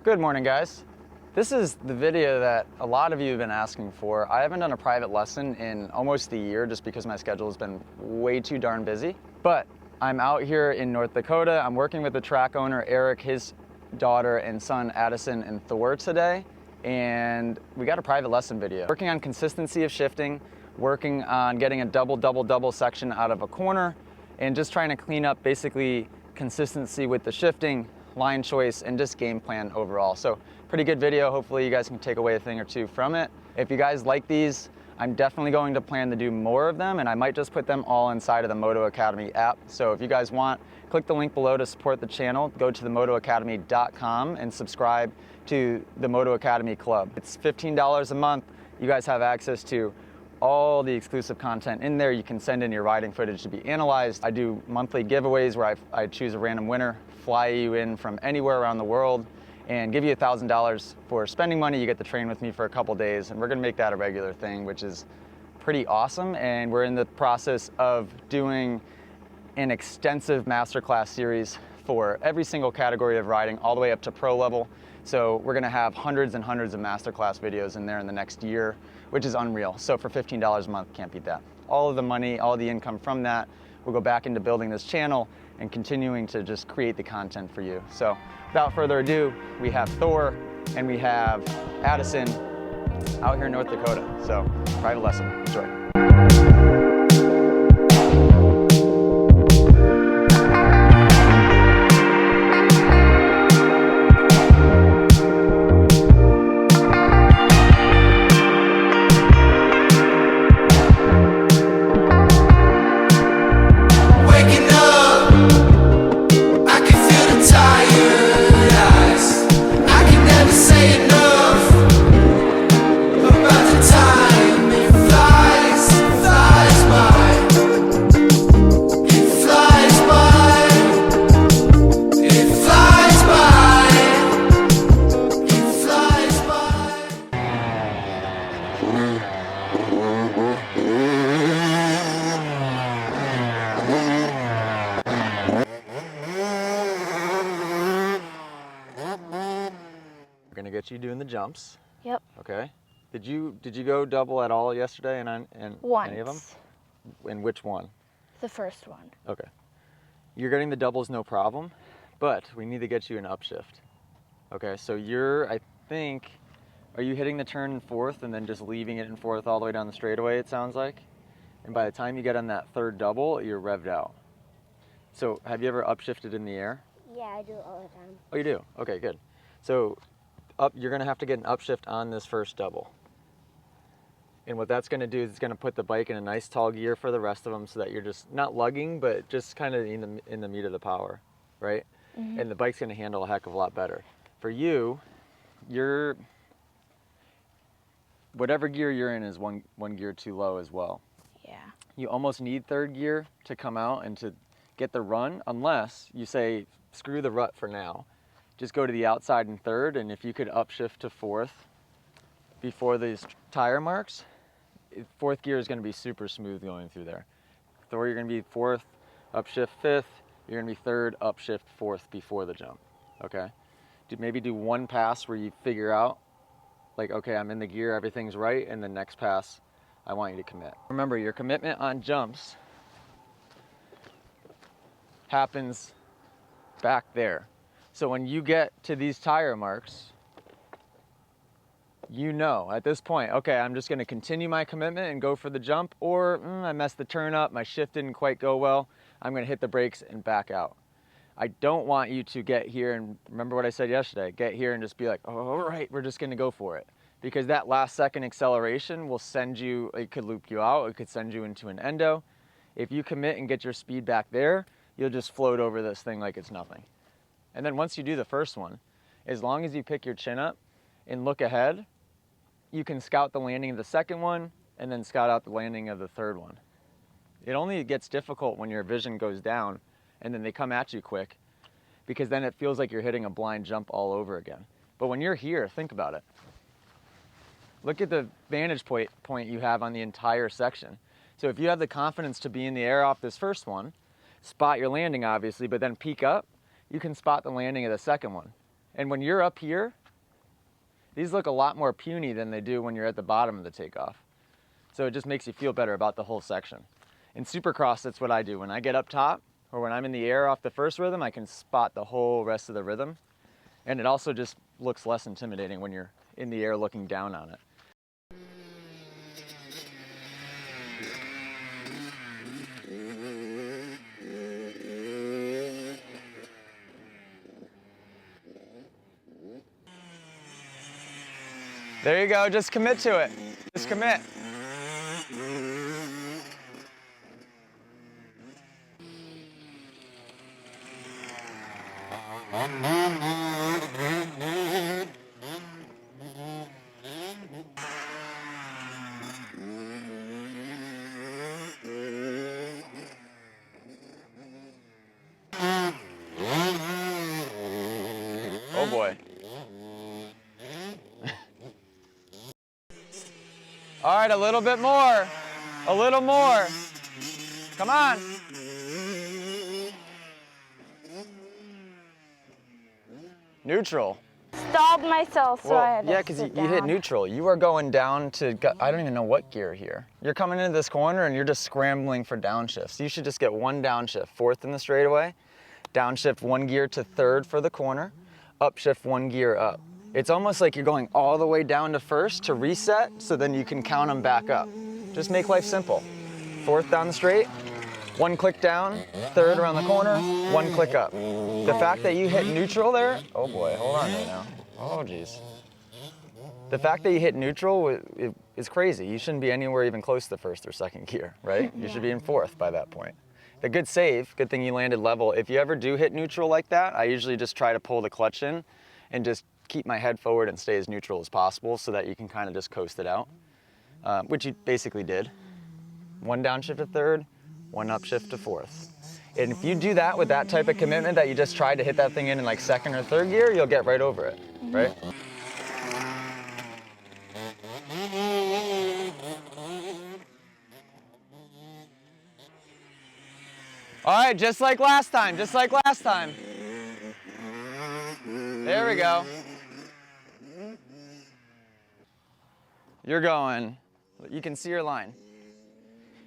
Good morning, guys. This is the video that a lot of you have been asking for. I haven't done a private lesson in almost a year just because my schedule has been way too darn busy. But I'm out here in North Dakota. I'm working with the track owner, Eric, his daughter and son, Addison and Thor today. And we got a private lesson video. Working on consistency of shifting, working on getting a double section out of a corner, and just trying to clean up basically consistency with the shifting, line choice, and just game plan overall. So pretty good video. Hopefully you guys can take away a thing or two from it. If you guys like these, I'm definitely going to plan to do more of them, and I might just put them all inside of the Moto Academy app. So if you guys want, click the link below to support the channel. Go to themotoacademy.com and subscribe to the Moto Academy Club. It's $15 a month. You guys have access to all the exclusive content in there. You can send in your riding footage to be analyzed. I do monthly giveaways where I choose a random winner, fly you in from anywhere around the world, and give you $1,000 for spending money. You get to train with me for a couple days, and we're gonna make that a regular thing, which is pretty awesome. And we're in the process of doing an extensive masterclass series for every single category of riding, all the way up to pro level. So we're gonna have hundreds and hundreds of masterclass videos in there in the next year, which is unreal. So for $15 a month, can't beat that. All of the money, all the income from that will go back into building this channel and continuing to just create the content for you. So without further ado, we have Thor and we have Addison out here in North Dakota. So private lesson, enjoy. We're gonna get you doing the jumps. Yep. Okay. Did you go double at all yesterday and any of them? In which one? The first one. Okay. You're getting the doubles no problem, but we need to get you an upshift. Okay, so I think, are you hitting the turn in fourth and then just leaving it in fourth all the way down the straightaway, it sounds like? And by the time you get on that third double, you're revved out. So have you ever upshifted in the air? Yeah, I do all the time. Oh, you do? Okay, good. So you're gonna have to get an upshift on this first double. And what that's gonna do is it's gonna put the bike in a nice tall gear for the rest of them so that you're just not lugging, but just kind of in the meat of the power, right? Mm-hmm. And the bike's gonna handle a heck of a lot better. For you, whatever gear you're in is one gear too low as well. Yeah. You almost need third gear to come out and to get the run, unless you say, screw the rut for now. Just go to the outside in third, and if you could upshift to fourth before these tire marks, fourth gear is gonna be super smooth going through there. Thor, you're gonna be fourth, upshift fifth, you're gonna be third, upshift fourth before the jump, okay? Maybe do one pass where you figure out, like, okay, I'm in the gear, everything's right, and the next pass, I want you to commit. Remember, your commitment on jumps happens back there. So when you get to these tire marks, you know at this point, okay, I'm just gonna continue my commitment and go for the jump, or I messed the turn up, my shift didn't quite go well, I'm gonna hit the brakes and back out. I don't want you to get here and remember what I said yesterday, get here and just be like, oh, all right, we're just gonna go for it. Because that last second acceleration will send you, it could loop you out, it could send you into an endo. If you commit and get your speed back there, you'll just float over this thing like it's nothing. And then once you do the first one, as long as you pick your chin up and look ahead, you can scout the landing of the second one and then scout out the landing of the third one. It only gets difficult when your vision goes down and then they come at you quick, because then it feels like you're hitting a blind jump all over again. But when you're here, think about it. Look at the vantage point you have on the entire section. So if you have the confidence to be in the air off this first one, spot your landing obviously, but then peek up, you can spot the landing of the second one. And when you're up here, these look a lot more puny than they do when you're at the bottom of the takeoff. So it just makes you feel better about the whole section. In Supercross, that's what I do. When I get up top, or when I'm in the air off the first rhythm, I can spot the whole rest of the rhythm. And it also just looks less intimidating when you're in the air looking down on it. There you go, just commit to it. Just commit. Oh boy. All right, a little bit more. A little more. Come on. Neutral. Stopped myself, so I had to yeah, because sit you hit down. neutral. You are going down to, I don't even know what gear here. You're coming into this corner and you're just scrambling for downshifts. You should just get one downshift, fourth in the straightaway, downshift one gear to third for the corner, upshift one gear up. It's almost like you're going all the way down to first to reset, so then you can count them back up. Just make life simple. Fourth down the straight, one click down, third around the corner, one click up. The fact that you hit neutral there, oh boy, hold on there now. Oh geez. The fact that you hit neutral is crazy. You shouldn't be anywhere even close to first or second gear, right? You should be in fourth by that point. A good save, good thing you landed level. If you ever do hit neutral like that, I usually just try to pull the clutch in and just keep my head forward and stay as neutral as possible so that you can kind of just coast it out, which you basically did. One downshift to third, one upshift to fourth. And if you do that with that type of commitment that you just tried to hit that thing in like second or third gear, you'll get right over it, right? All right, just like last time, just like last time. There we go. You're going, you can see your line.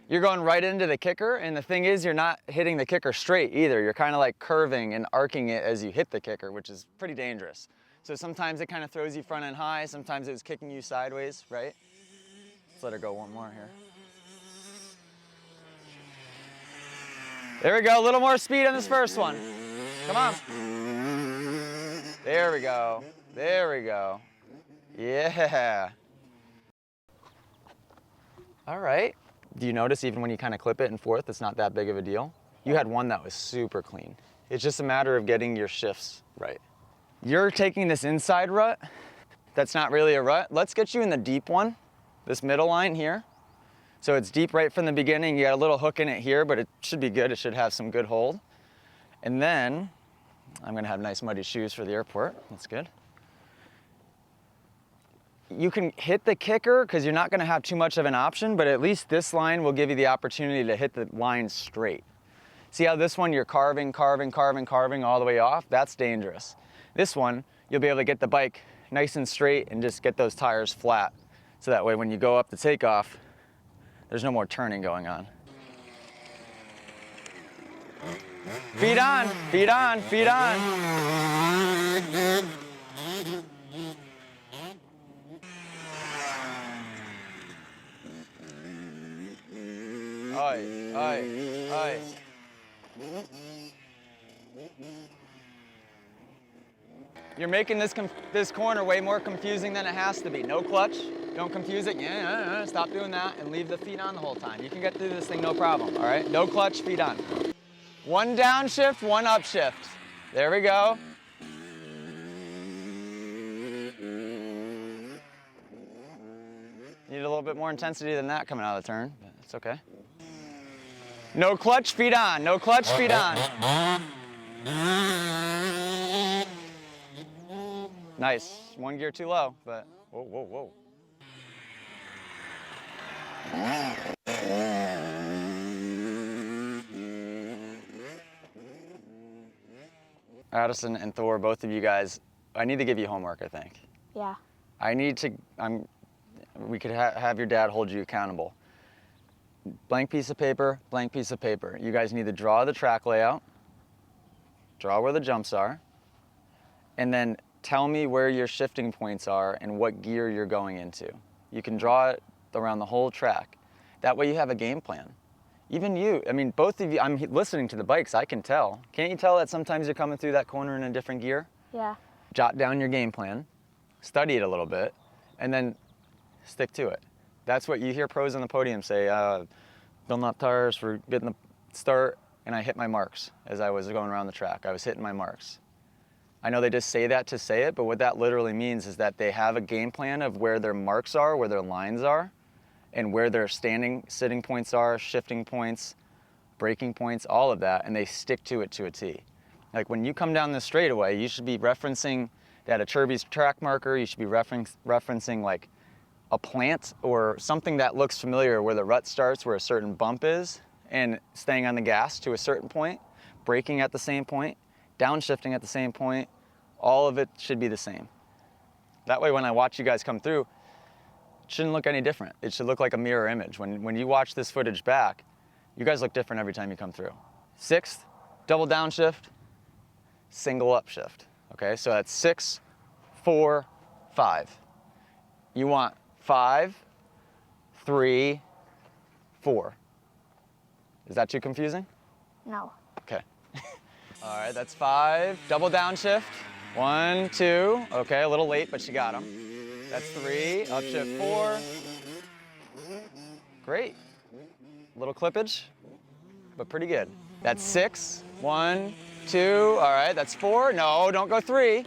You're going right into the kicker, and the thing is, you're not hitting the kicker straight either. You're kind of like curving and arcing it as you hit the kicker, which is pretty dangerous. So sometimes it kind of throws you front end high, sometimes it's kicking you sideways, right? Let's let her go one more here. There we go, a little more speed on this first one. Come on. There we go, there we go. Yeah. All right. Do you notice even when you kind of clip it in fourth, it's not that big of a deal? You had one that was super clean. It's just a matter of getting your shifts right. You're taking this inside rut, that's not really a rut. Let's get you in the deep one, this middle line here. So it's deep right from the beginning. You got a little hook in it here, but it should be good. It should have some good hold. And then, I'm gonna have nice muddy shoes for the airport. That's good. You can hit the kicker because you're not gonna have too much of an option, but at least this line will give you the opportunity to hit the line straight. See how this one you're carving all the way off? That's dangerous. This one, you'll be able to get the bike nice and straight and just get those tires flat. So that way when you go up the takeoff, there's no more turning going on. Feet on, feet on, feet on. Aye, aye, aye. You're making this corner way more confusing than it has to be. No clutch, don't confuse it. Stop doing that and leave the feet on the whole time. You can get through this thing no problem, all right? No clutch, feet on. One downshift, one upshift. There we go. Need a little bit more intensity than that coming out of the turn, but it's okay. No clutch, feet on. No clutch, feet on. Nice. One gear too low, but whoa, whoa, whoa. Addison and Thor, both of you guys I need to give you homework, I think. Yeah. We could have your dad hold you accountable. Blank piece of paper, blank piece of paper. You guys need to draw the track layout, draw where the jumps are, and then tell me where your shifting points are and what gear you're going into. You can draw it around the whole track. That way you have a game plan. Even you, I mean, both of you, I'm listening to the bikes, I can tell. Can't you tell that sometimes you're coming through that corner in a different gear? Yeah. Jot down your game plan, study it a little bit, and then stick to it. That's what you hear pros on the podium say, filling up tires for getting the start, and I hit my marks as I was going around the track. I was hitting my marks. I know they just say that to say it, but what that literally means is that they have a game plan of where their marks are, where their lines are, and where their sitting points are, shifting points, braking points, all of that, and they stick to it to a T. Like when you come down the straightaway, you should be referencing that a Kirby's track marker, you should be referencing like a plant or something that looks familiar where the rut starts, where a certain bump is, and staying on the gas to a certain point, braking at the same point, downshifting at the same point, all of it should be the same. That way when I watch you guys come through, it shouldn't look any different. It should look like a mirror image. When you watch this footage back, you guys look different every time you come through. Sixth, double downshift, single upshift. Okay, so that's 6, 4, 5. You want 5, 3, 4. Is that too confusing? No. Okay. All right, that's 5. Double downshift. 1, 2. Okay, a little late, but you got them. That's 3. Upshift 4. Great. Little clippage, but pretty good. That's 6. 1, 2. All right, that's 4. No, don't go 3.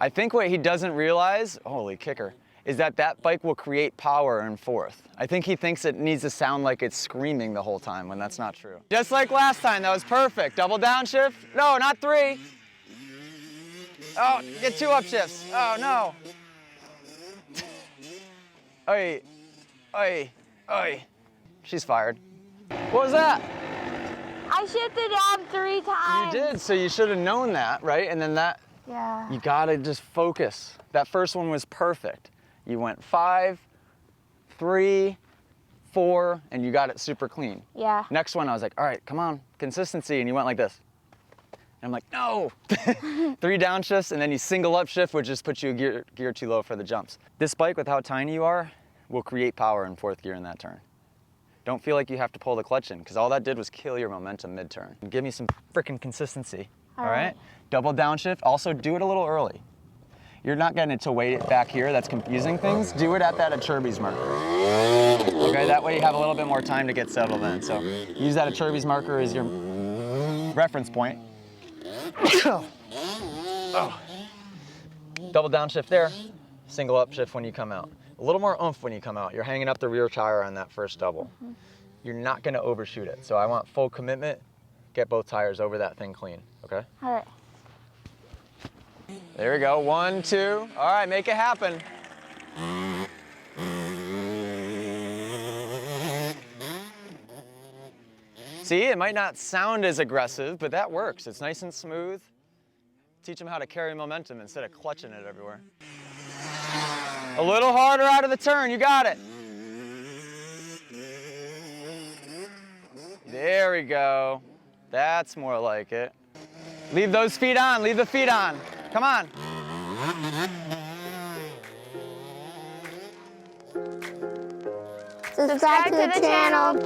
I think what he doesn't realize, holy kicker, is that bike will create power in fourth. I think he thinks it needs to sound like it's screaming the whole time when that's not true. Just like last time, that was perfect. Double downshift. No, not 3. Oh, get 2 upshifts. Oh, no. Oi, oi, oi. She's fired. What was that? I shifted down 3 times. You did, so you should have known that, right? And then that, Yeah. you gotta just focus. That first one was perfect. You went 5, 3, 4, and you got it super clean. Yeah. Next one, I was like, all right, come on, consistency, and you went like this. And I'm like, no. 3 downshifts, and then you single upshift, which just puts you a gear too low for the jumps. This bike, with how tiny you are, will create power in 4th gear in that turn. Don't feel like you have to pull the clutch in, because all that did was kill your momentum mid-turn. Give me some freaking consistency, all right? Double downshift, also do it a little early. You're not getting it to wait it back here, that's confusing things. Do it at that Kirby's marker. Okay, that way you have a little bit more time to get settled in. So use that Kirby's marker as your reference point. Oh. Double downshift there, single upshift when you come out. A little more oomph when you come out. You're hanging up the rear tire on that first double. You're not gonna overshoot it. So I want full commitment, get both tires over that thing clean, okay? All right. There we go, 1, 2. All right, make it happen. See, it might not sound as aggressive, but that works. It's nice and smooth. Teach them how to carry momentum instead of clutching it everywhere. A little harder out of the turn, you got it. There we go. That's more like it. Leave those feet on, leave the feet on. Come on. Subscribe to the channel.